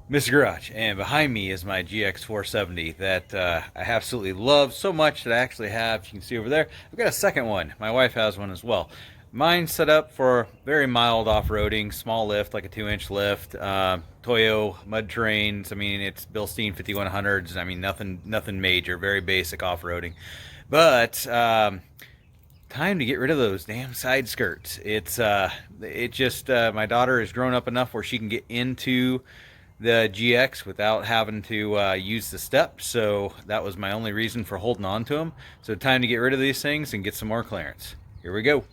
Mr. Garage, and behind me is my GX470 that I absolutely love so much that I actually have, you can see over there, I've got a second one. My wife has one as well. Mine's set up for very mild off-roading, small lift, like a 2-inch lift, Toyo mud terrains. I mean, it's bilstein 5100s. I mean, nothing major, very basic off-roading. But time to get rid of those damn side skirts. It just my daughter has grown up enough where she can get into the GX without having to use the steps, so that was my only reason for holding on to them. So time to get rid of these things and get some more clearance. Here we go.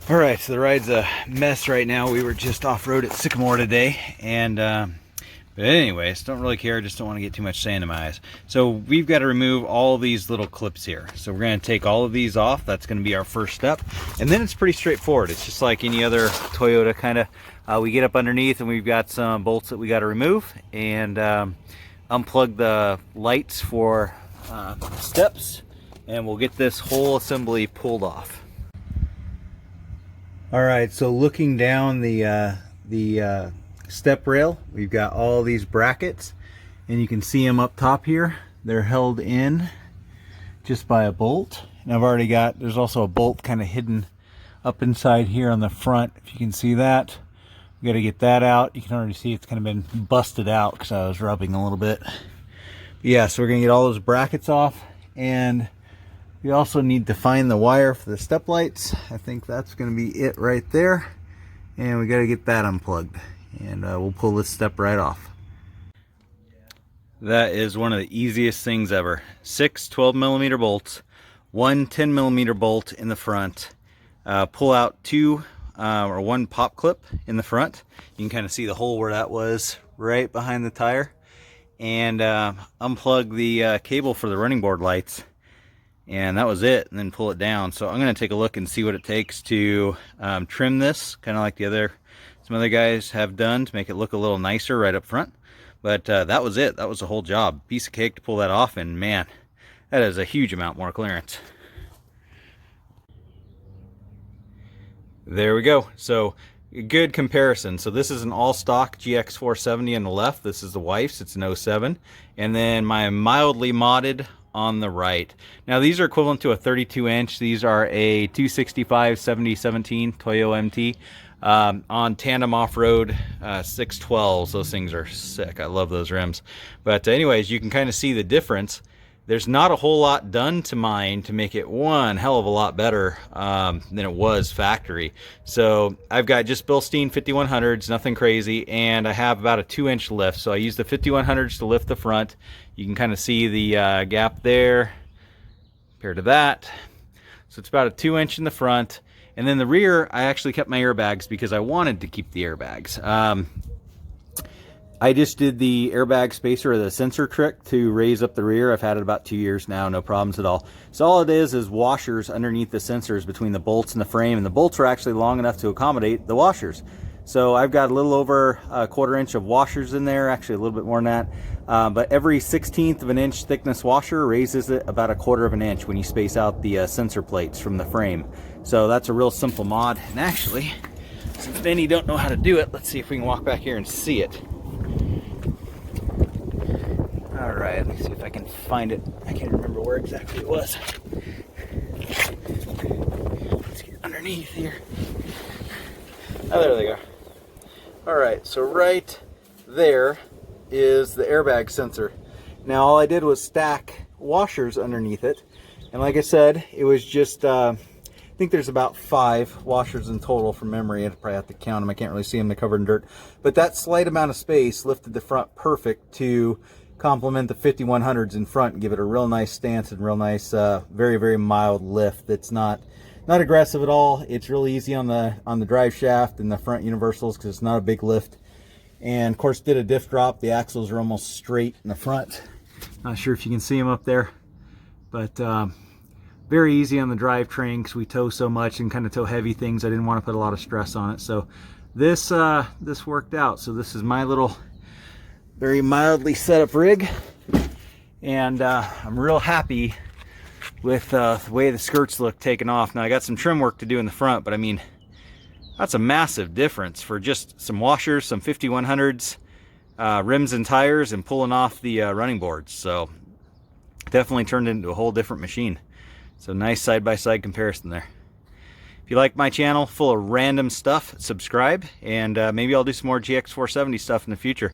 All right, so the ride's a mess right now. We were just off-road at Sycamore today, and but anyways, don't really care, just don't want to get too much sand in my eyes. So we've got to remove all these little clips here. So we're going to take all of these off. That's going to be our first step. And then it's pretty straightforward. It's just like any other Toyota kind of, we get up underneath and we've got some bolts that we got to remove and unplug the lights for steps, and we'll get this whole assembly pulled off. All right, so looking down the step rail, we've got all these brackets, and you can see them up top here. They're held in just by a bolt, and I've already got, there's also a bolt kind of hidden up inside here on the front, if you can see that. We got to get that out. You can already see it's kind of been busted out because I was rubbing a little bit. But yeah, so we're gonna get all those brackets off, and we also need to find the wire for the step lights. I think that's gonna be it right there, and we got to get that unplugged, and we'll pull this step right off. That is one of the easiest things ever. 6 12mm bolts, one 10mm bolt in the front, pull out two or one pop clip in the front. You can kind of see the hole where that was right behind the tire, and unplug the cable for the running board lights, and that was it. And then pull it down. So I'm going to take a look and see what it takes to trim this, kind of like some other guys have done, to make it look a little nicer right up front. But that was it. That was the whole job. Piece of cake to pull that off, and man, that is a huge amount more clearance. There we go. So good comparison. So this is an all-stock GX470 on the left. This is the wife's. It's an 07. And then my mildly modded on the right. Now these are equivalent to a 32-inch. These are a 265 7017 Toyo MT on tandem off-road 612s. Those things are sick. I love those rims. But anyways, you can kind of see the difference. There's not a whole lot done to mine to make it one hell of a lot better than it was factory. So I've got just bilstein 5100s, nothing crazy, and I have about a 2-inch lift. So I use the 5100s to lift the front. You can kind of see the gap there compared to that. So it's about a 2-inch in the front. And then the rear, I actually kept my airbags because I wanted to keep the airbags. I just did the airbag spacer, or the sensor trick, to raise up the rear. I've had it about 2 years now, no problems at all. So all it is washers underneath the sensors between the bolts and the frame, and the bolts are actually long enough to accommodate the washers. So I've got a little over a 1/4 inch of washers in there, actually a little bit more than that. But every 1/16 of an inch thickness washer raises it about a 1/4 of an inch when you space out the sensor plates from the frame. So that's a real simple mod. And actually, since Benny don't know how to do it, let's see if we can walk back here and see it. All right, let me see if I can find it. I can't remember where exactly it was. Let's get underneath here. Oh, there they go. All right, so right there is the airbag sensor. Now all I did was stack washers underneath it, and like I said, it was just I think there's about 5 washers in total from memory. I'd probably have to count them. I can't really see them, they're covered in dirt. But that slight amount of space lifted the front perfect to complement the 5100s in front and give it a real nice stance and real nice, very, very mild lift. That's not aggressive at all. It's really easy on the drive shaft and the front universals because it's not a big lift. And of course, did a diff drop. The axles are almost straight in the front. Not sure if you can see them up there, but very easy on the drivetrain because we tow so much and kind of tow heavy things. I didn't want to put a lot of stress on it, so this worked out. So this is my little very mildly set up rig, and I'm real happy with the way the skirts look taken off. Now I got some trim work to do in the front, but I mean, That's a massive difference for just some washers, some 5100s, rims and tires, and pulling off the running boards. So definitely turned into a whole different machine. So nice side-by-side comparison there. If you like my channel full of random stuff, subscribe, and maybe I'll do some more GX470 stuff in the future.